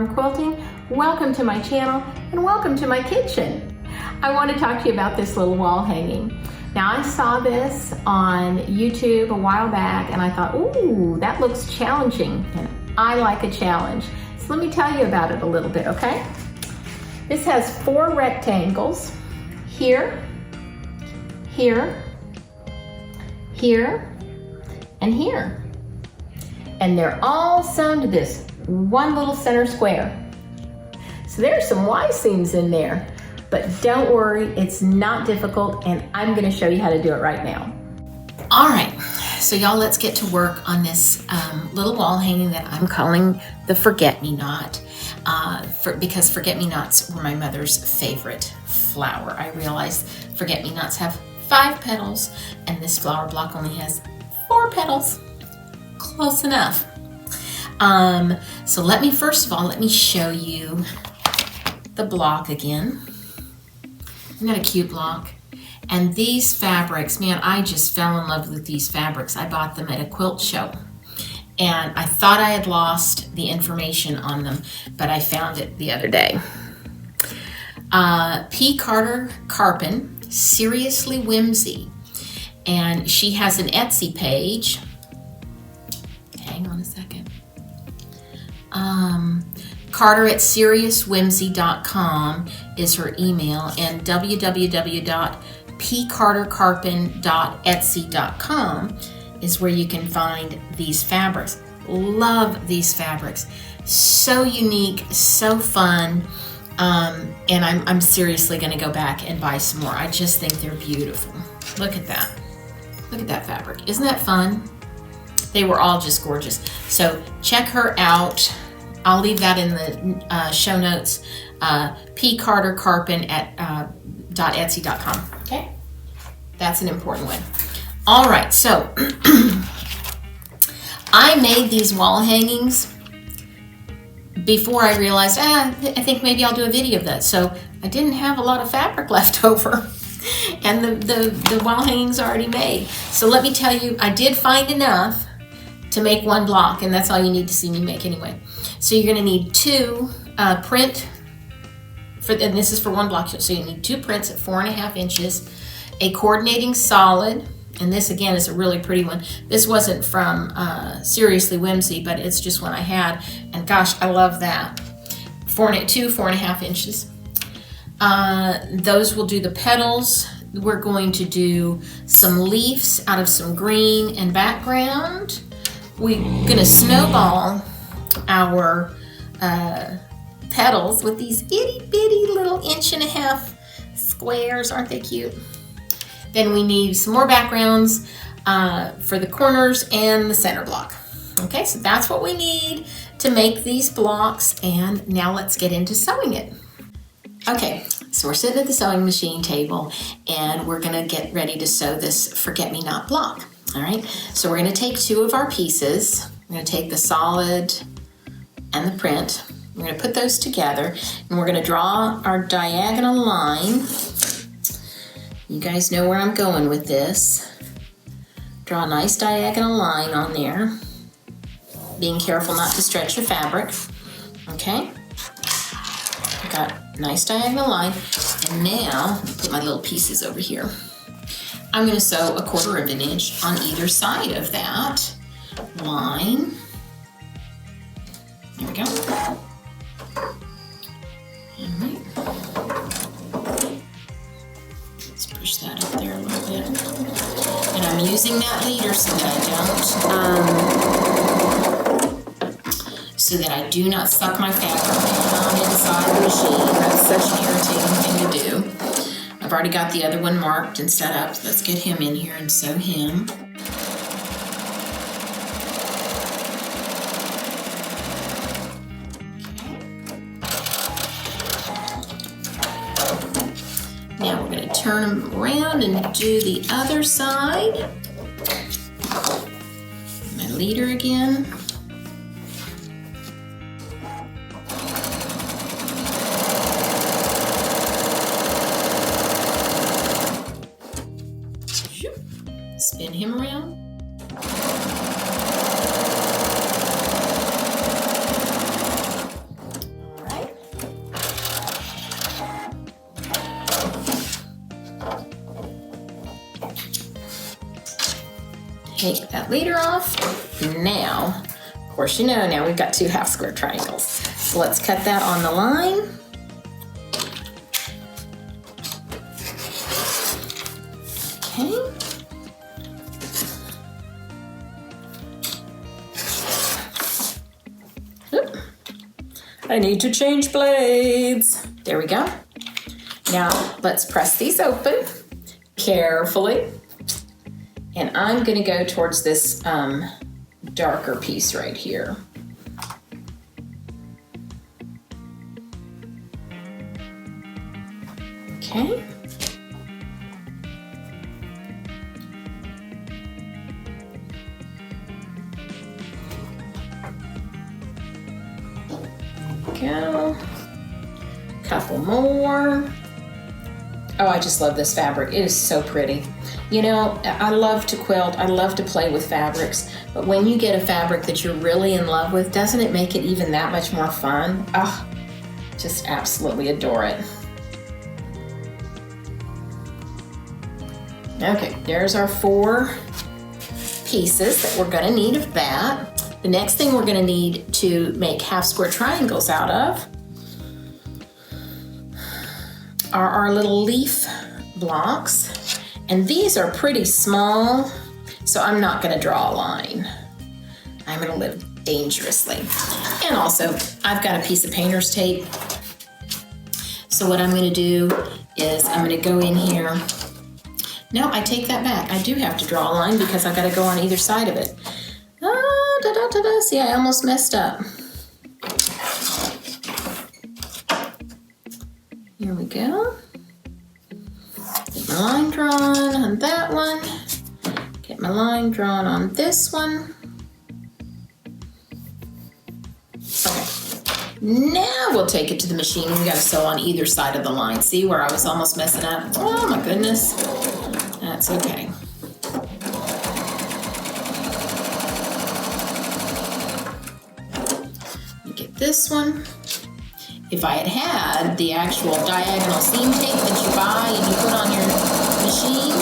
from Quilting. Welcome to my channel and welcome to my kitchen. I want to talk to you about this little wall hanging. Now I saw this on YouTube a while back and I thought, ooh, that looks challenging, and I like a challenge. So let me tell you about it a little bit, okay? This has 4 rectangles, here, here, here, and here. And they're all sewn to this one little center square. So there's some Y seams in there, but don't worry, it's not difficult, and I'm gonna show you how to do it right now. All right, so y'all, let's get to work on this little wall hanging that I'm calling the forget-me-not, because forget-me-nots were my mother's favorite flower. I realized forget-me-nots have 5 petals, and this flower block only has 4 petals. Close enough. So let me show you the block again. Isn't that a cute block? And these fabrics, man, I just fell in love with these fabrics. I bought them at a quilt show. And I thought I had lost the information on them, but I found it the other day. P. Carter Carpin, Seriously Whimsy. And she has an Etsy page. Hang on a second. Carter at seriouswhimsy.com is her email, and www.pcartercarpin.etsy.com is where you can find these fabrics. Love these fabrics. So unique, so fun, and I'm seriously going to go back and buy some more. I just think they're beautiful. Look at that. Look at that fabric. Isn't that fun? They were all just gorgeous. So check her out. I'll leave that in the show notes. pcartercarpin at .etsy.com. Okay, that's an important one. All right, so I made these wall hangings before I realized, I think maybe I'll do a video of that. So I didn't have a lot of fabric left over, and the wall hangings are already made. So let me tell you, I did find enough to make one block, and that's all you need to see me make anyway. So you're going to need 2 print, and this is for one block, so you need 2 prints at 4.5 inches, a coordinating solid, and this again is a really pretty one. This wasn't from Seriously Whimsy, but it's just one I had, and gosh, I love that. 2 4.5 inches. Those will do the petals. We're going to do some leaves out of some green and background. We're going to snowball our petals with these itty bitty little 1.5 inch squares. Aren't they cute? Then we need some more backgrounds for the corners and the center block. Okay, so that's what we need to make these blocks, and now let's get into sewing it. Okay, so we're sitting at the sewing machine table and we're gonna get ready to sew this forget-me-not block. All right, so we're gonna take 2 of our pieces. We're gonna take the solid and the print. We're gonna put those together, and we're gonna draw our diagonal line. You guys know where I'm going with this. Draw a nice diagonal line on there, being careful not to stretch your fabric. Okay, I got a nice diagonal line, and now put my little pieces over here. I'm going to sew 1/4 inch on either side of that line. There we go. All right. Let's push that up there a little bit. And I'm using that leader so that I do not suck my fabric down inside the machine. That's such an irritating thing to do. I've already got the other one marked and set up. So let's get him in here and sew him. Now we're going to turn them around and do the other side. My leader again. Spin him around. Take that leader off. Now, of course, you know, now we've got 2 half square triangles. So let's cut that on the line. Okay. Oop. I need to change blades. There we go. Now let's press these open carefully. And I'm gonna go towards this darker piece right here. Okay. Go. Couple more. Oh, I just love this fabric. It is so pretty. You know, I love to quilt. I love to play with fabrics. But when you get a fabric that you're really in love with, doesn't it make it even that much more fun? Oh, just absolutely adore it. Okay, there's our 4 pieces that we're gonna need of that. The next thing we're gonna need to make half square triangles out of are our little leaf blocks. And these are pretty small, so I'm not gonna draw a line. I'm gonna live dangerously. And also, I've got a piece of painter's tape. So what I'm gonna do is I'm gonna go in here. No, I take that back. I do have to draw a line because I've gotta go on either side of it. See, I almost messed up. Here we go. Get my line drawn on that one. Get my line drawn on this one. Okay. Now we'll take it to the machine. We gotta sew on either side of the line. See where I was almost messing up? Oh my goodness. That's okay. This one. If I had had the actual diagonal seam tape that you buy and you put on your machine,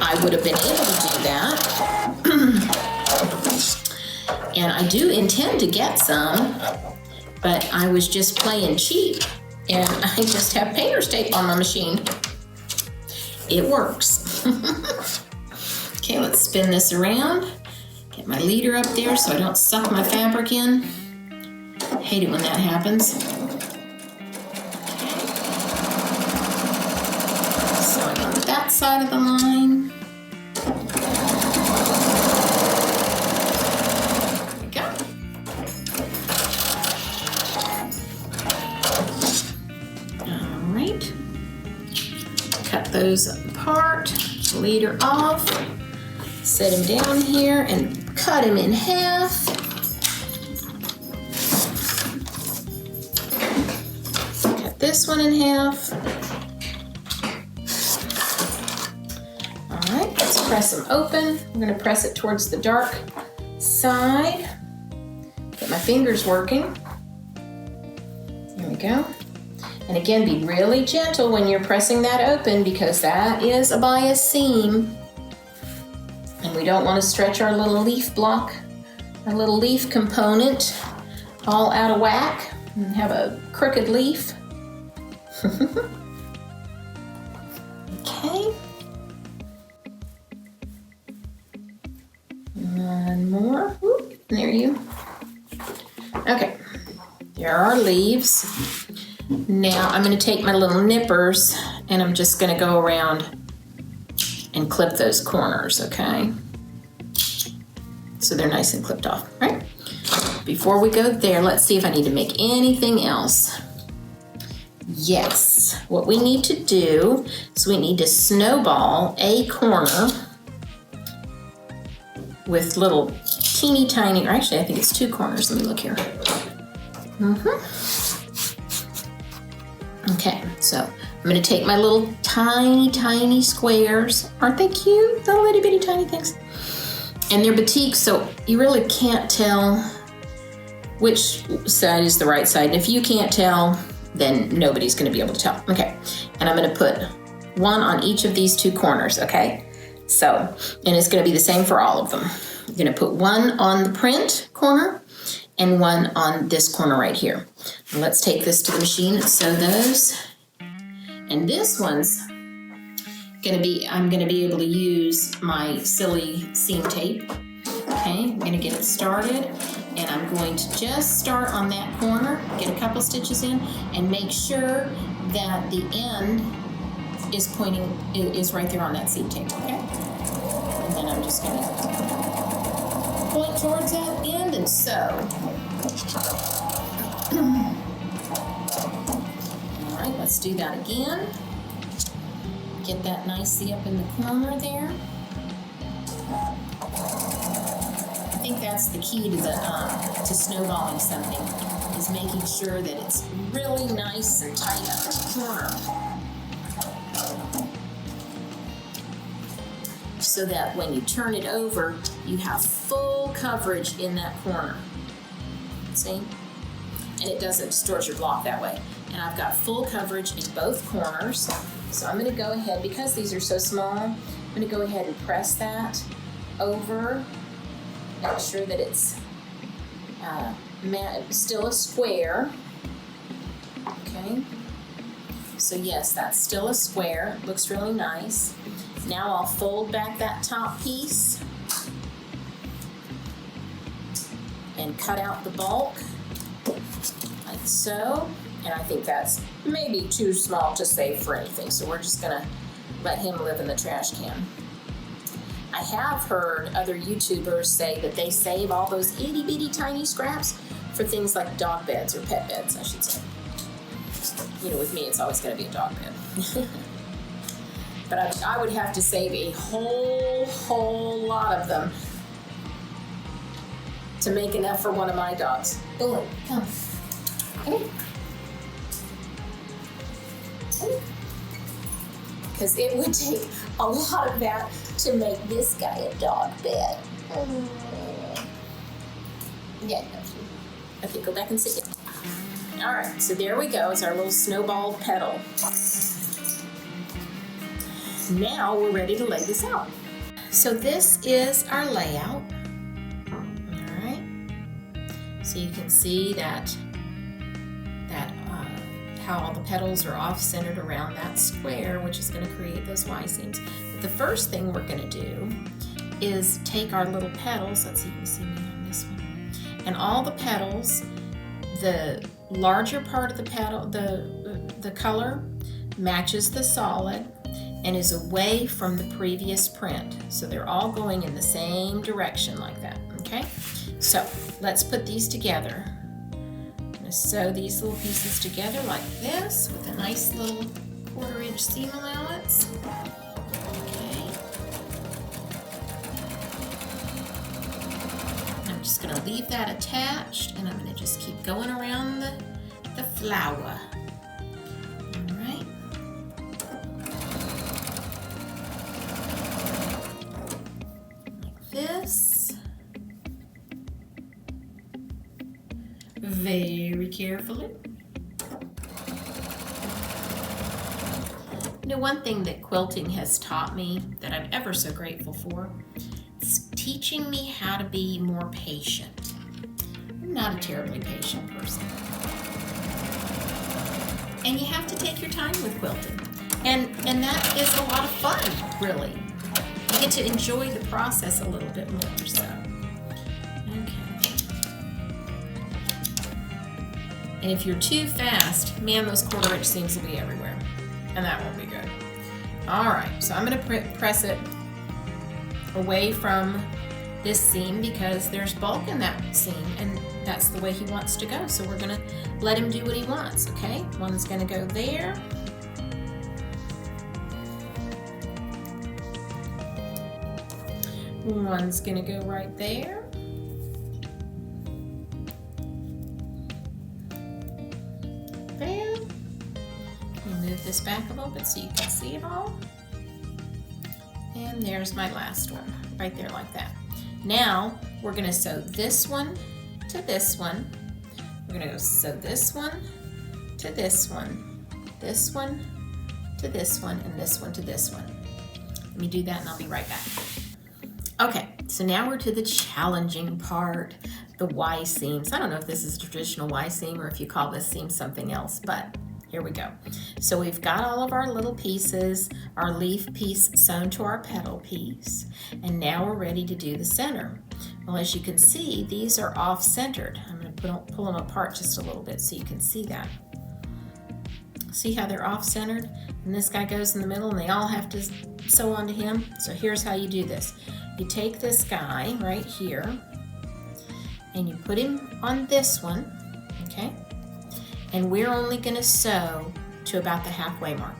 I would have been able to do that. And I do intend to get some, but I was just playing cheap and I just have painter's tape on my machine. It works. Okay, let's spin this around. Get my leader up there so I don't suck my fabric in. Hate it when that happens. Sewing on that side of the line. There we go. All right. Cut those apart. Leader off. Set him down here and cut him in half. This one in half. All right, let's press them open. I'm gonna press it towards the dark side. Get my fingers working. There we go. And again, be really gentle when you're pressing that open because that is a bias seam. And we don't want to stretch our little leaf block, our little leaf component all out of whack and have a crooked leaf. Okay. One more. Whoop, there you. Okay. There are our leaves. Now I'm going to take my little nippers and I'm just going to go around and clip those corners, okay? So they're nice and clipped off, right? Before we go there, let's see if I need to make anything else. Yes, what we need to do is we need to snowball a corner with little teeny tiny, or actually I think it's 2 corners. Let me look here. Okay, so I'm gonna take my little tiny squares. Aren't they cute? Little itty bitty tiny things. And they're batik, so you really can't tell which side is the right side. And if you can't tell, then nobody's gonna be able to tell. Okay, and I'm gonna put one on each of these 2 corners, okay? So, and it's gonna be the same for all of them. You're gonna put one on the print corner and one on this corner right here. Now let's take this to the machine and sew those. And this one's gonna be, I'm gonna be able to use my silly seam tape. Okay, I'm gonna get it started, and I'm going to just start on that corner, get a couple stitches in, and make sure that the end is pointing, is right there on that seam tape, okay? And then I'm just gonna point towards that end and sew. All right, let's do that again. Get that nicely up in the corner there. I think that's the key to snowballing something, is making sure that it's really nice and tight up in the corner, so that when you turn it over, you have full coverage in that corner. See? And it doesn't distort your block that way. And I've got full coverage in both corners. So I'm going to go ahead, because these are so small, I'm going to go ahead and press that over. Make sure that it's still a square. Okay. So yes, that's still a square. It looks really nice. Now I'll fold back that top piece and cut out the bulk like so. And I think that's maybe too small to save for anything, so we're just gonna let him live in the trash can. I have heard other YouTubers say that they save all those itty bitty tiny scraps for things like dog beds, or pet beds, I should say. You know, with me, it's always gonna be a dog bed. But I would have to save a whole lot of them to make enough for one of my dogs. Boom, come. Come here. Because it would take a lot of that to make this guy a dog bed. Yeah, okay, go back and sit down. All right, so there we go. It's our little snowball petal. Now we're ready to lay this out. So this is our layout. All right. So you can see that how all the petals are off-centered around that square, which is going to create those Y seams. But the first thing we're going to do is take our little petals. Let's see if you can see me on this one. And all the petals, the larger part of the petal, the color matches the solid and is away from the previous print. So they're all going in the same direction like that, okay? So let's put these together. Sew these little pieces together like this with a nice little 1/4 inch seam allowance. Okay. I'm just going to leave that attached, and I'm going to just keep going around the flower. All right. Like this. Very carefully. You know, one thing that quilting has taught me that I'm ever so grateful for is teaching me how to be more patient. I'm not a terribly patient person. And you have to take your time with quilting. And that is a lot of fun, really. You get to enjoy the process a little bit more, so. And if you're too fast, man, those 1/4 inch seams will be everywhere. And that won't be good. All right, so I'm gonna press it away from this seam because there's bulk in that seam, and that's the way he wants to go. So we're gonna let him do what he wants, okay? One's gonna go there. One's gonna go right there. Move this back a little bit so you can see it all. And there's my last one, right there like that. Now, we're gonna sew this one to this one. We're gonna go sew this one to this one, this one to this one and this one to this one. Let me do that and I'll be right back. Okay, so now we're to the challenging part, the Y seams. I don't know if this is a traditional Y seam or if you call this seam something else, but here we go. So we've got all of our little pieces, our leaf piece sewn to our petal piece, and now we're ready to do the center. Well, as you can see, these are off-centered. I'm going to pull them apart just a little bit so you can see that. See how they're off-centered? And this guy goes in the middle and they all have to sew onto him. So here's how you do this. You take this guy right here and you put him on this one, okay? And we're only going to sew to about the halfway mark.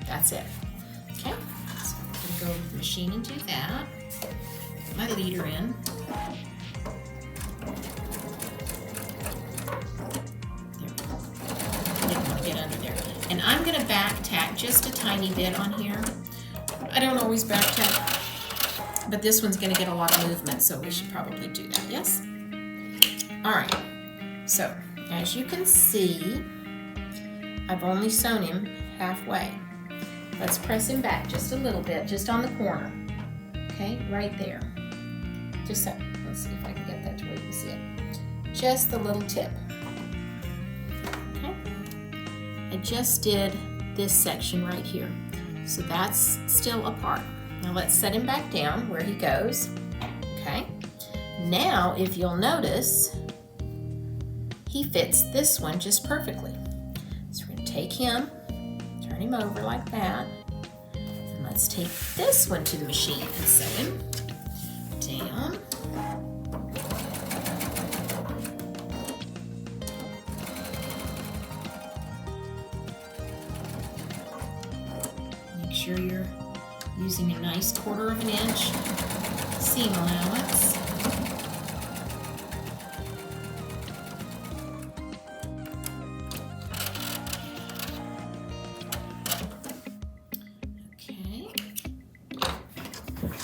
That's it. Okay? So I'm going to go with the machine and do that. Put my leader in. There we go. Didn't want to get under there. And I'm going to back tack just a tiny bit on here. I don't always back tack, but this one's going to get a lot of movement, so we should probably do that. Yes? All right. So as you can see, I've only sewn him halfway. Let's press him back just a little bit, just on the corner. Okay, right there. Just so, let's see if I can get that to where you can see it. Just the little tip. Okay, I just did this section right here. So that's still apart. Now let's set him back down where he goes. Okay, now if you'll notice, he fits this one just perfectly. So we're going to take him, turn him over like that, and let's take this one to the machine and sew him down. Make sure you're using a nice 1/4 of an inch seam allowance.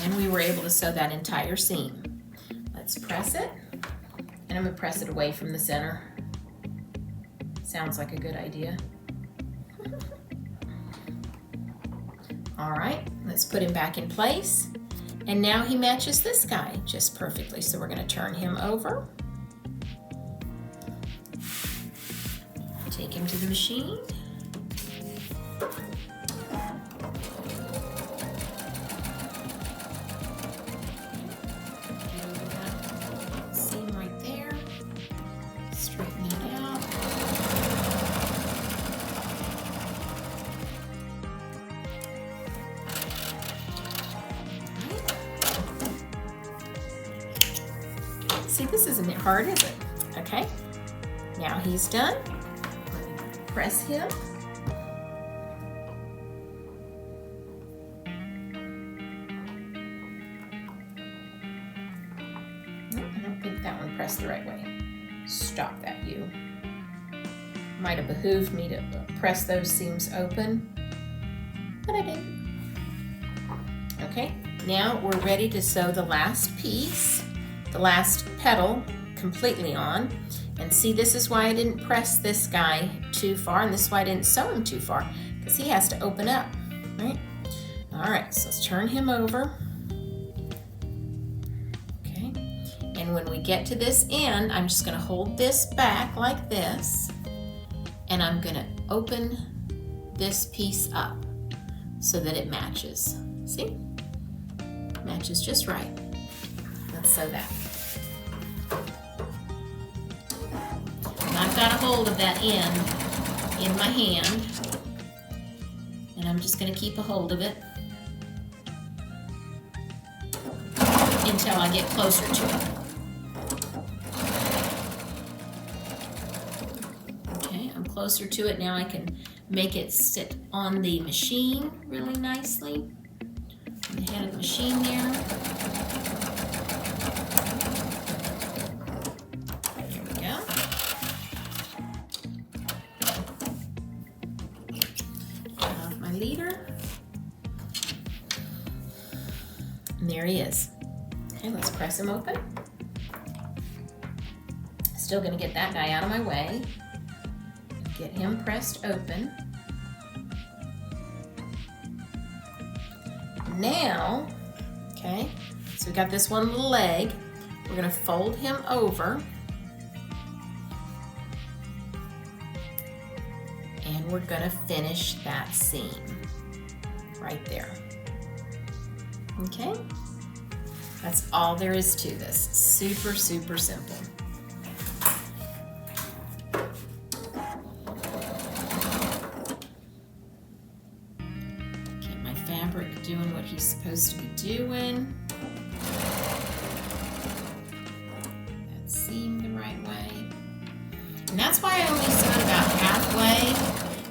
And we were able to sew that entire seam. Let's press it, and I'm going to press it away from the center. Sounds like a good idea. All right, let's put him back in place, and now he matches this guy just perfectly. So we're going to turn him over, take him to the machine. See, this isn't hard, is it? Okay, now he's done. Press him. No, I don't think that one pressed the right way. Stop that, you. Might have behooved me to press those seams open, but I didn't. Okay, now we're ready to sew the last piece. The last petal completely on, and see, this is why I didn't press this guy too far, and this is why I didn't sew him too far, because he has to open up, right? All right, so let's turn him over. Okay, and when we get to this end, I'm just going to hold this back like this, and I'm going to open this piece up so that it matches. See? Matches just right. Let's sew that. And I've got a hold of that end in my hand, and I'm just going to keep a hold of it until I get closer to it. Okay, I'm closer to it now. I can make it sit on the machine really nicely. On the head of the machine there. Leader, and there he is. Okay, let's press him open. Still going to get that guy out of my way. Get him pressed open. Now, okay, so we got this one little leg. We're gonna fold him over. And we're gonna finish that seam right there. Okay? That's all there is to this. Super, super simple. Get my fabric doing what he's supposed to be doing. That seam the right way. And that's why I only sew about halfway,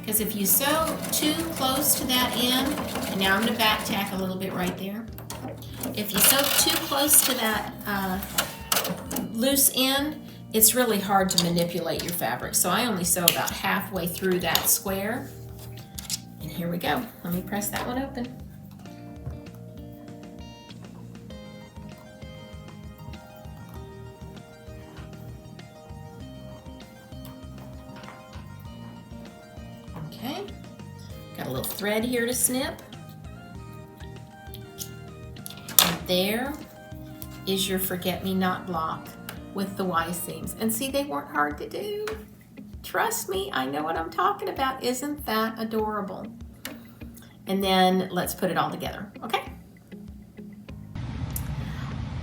because if you sew too close to that end, and now I'm going to back tack a little bit right there. If you sew too close to that loose end, it's really hard to manipulate your fabric. So I only sew about halfway through that square. And here we go. Let me press that one open. Okay, got a little thread here to snip. And there is your forget-me-not block with the Y seams. And see, they weren't hard to do. Trust me, I know what I'm talking about. Isn't that adorable? And then let's put it all together, okay?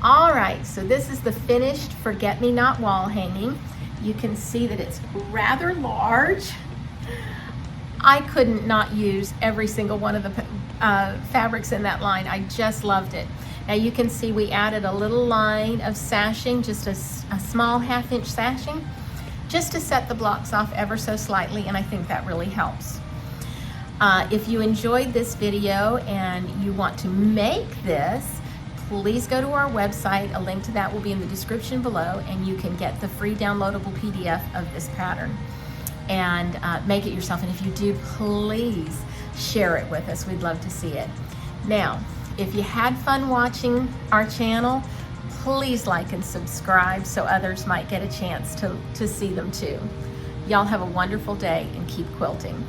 All right, so this is the finished forget-me-not wall hanging. You can see that it's rather large. I couldn't not use every single one of the fabrics in that line. I just loved it. Now you can see we added a little line of sashing, just a small 1/2 inch sashing, just to set the blocks off ever so slightly, and I think that really helps. If you enjoyed this video and you want to make this, please go to our website. A link to that will be in the description below, and you can get the free downloadable PDF of this pattern and make it yourself. And if you do, please share it with us. We'd love to see it. Now, if you had fun watching our channel, please like and subscribe so others might get a chance to see them too. Y'all have a wonderful day and keep quilting.